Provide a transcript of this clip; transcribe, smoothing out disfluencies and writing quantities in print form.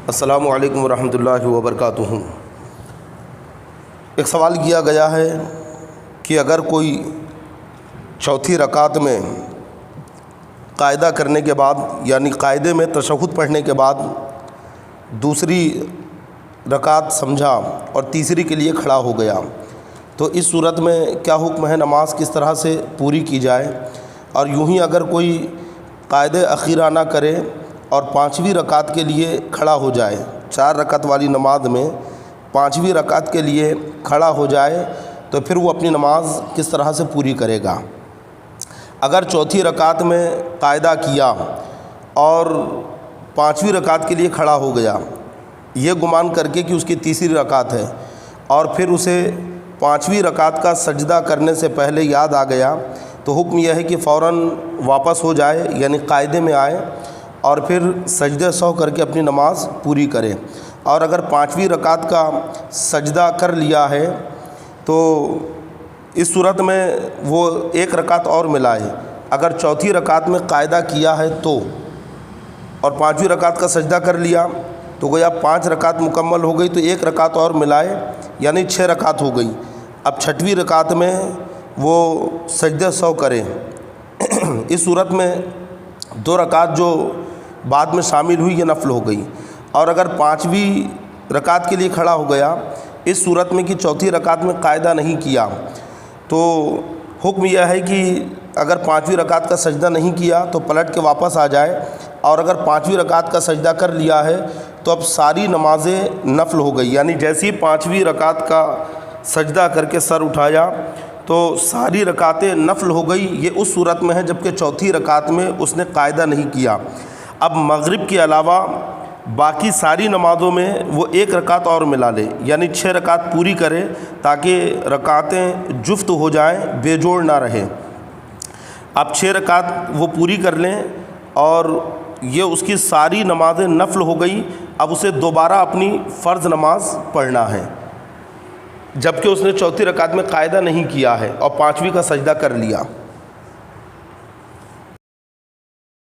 السلام علیکم ورحمۃ اللہ وبرکاتہ۔ ایک سوال کیا گیا ہے کہ اگر کوئی چوتھی رکعت میں قاعدہ کرنے کے بعد یعنی قاعدے میں تشہد پڑھنے کے بعد دوسری رکعت سمجھا اور تیسری کے لیے کھڑا ہو گیا تو اس صورت میں کیا حکم ہے، نماز کس طرح سے پوری کی جائے؟ اور یوں ہی اگر کوئی قاعدہ اخیرہ نہ کرے اور پانچویں رکعت کے لیے کھڑا ہو جائے، 4 رکعت والی نماز میں پانچویں رکعت کے لیے کھڑا ہو جائے تو پھر وہ اپنی نماز کس طرح سے پوری کرے گا؟ اگر چوتھی رکعت میں قاعدہ کیا اور پانچویں رکعت کے لیے کھڑا ہو گیا یہ گمان کر کے کہ اس کی تیسری رکعت ہے اور پھر اسے پانچویں رکعت کا سجدہ کرنے سے پہلے یاد آ گیا تو حکم یہ ہے کہ فوراً واپس ہو جائے، یعنی قاعدے میں آئے اور پھر سجدہ سہو کر کے اپنی نماز پوری کرے۔ اور اگر پانچویں رکعت کا سجدہ کر لیا ہے تو اس صورت میں وہ 1 رکعت اور ملائے۔ اگر چوتھی رکعت میں قاعدہ کیا ہے تو اور پانچویں رکعت کا سجدہ کر لیا تو گویا 5 رکعت مکمل ہو گئی، تو 1 رکعت اور ملائے یعنی 6 رکعت ہو گئی۔ اب چھٹویں رکعت میں وہ سجدہ سہو کرے۔ اس صورت میں 2 رکعت جو بعد میں شامل ہوئی یہ نفل ہو گئی۔ اور اگر پانچویں رکعت کے لیے کھڑا ہو گیا اس صورت میں کہ چوتھی رکعت میں قاعدہ نہیں کیا تو حکم یہ ہے کہ اگر پانچویں رکعت کا سجدہ نہیں کیا تو پلٹ کے واپس آ جائے، اور اگر پانچویں رکعت کا سجدہ کر لیا ہے تو اب ساری نمازیں نفل ہو گئی، یعنی جیسی پانچویں رکعت کا سجدہ کر کے سر اٹھایا تو ساری رکعتیں نفل ہو گئی۔ یہ اس صورت میں ہے جبکہ چوتھی رکعت میں اس نے قاعدہ نہیں کیا۔ اب مغرب کے علاوہ باقی ساری نمازوں میں وہ 1 رکعت اور ملا لے، یعنی 6 رکعت پوری کرے تاکہ رکعتیں جفت ہو جائیں، بے جوڑ نہ رہے۔ اب 6 رکعت وہ پوری کر لیں اور یہ اس کی ساری نمازیں نفل ہو گئی۔ اب اسے دوبارہ اپنی فرض نماز پڑھنا ہے جبکہ اس نے چوتھی رکعت میں قاعدہ نہیں کیا ہے اور پانچویں کا سجدہ کر لیا۔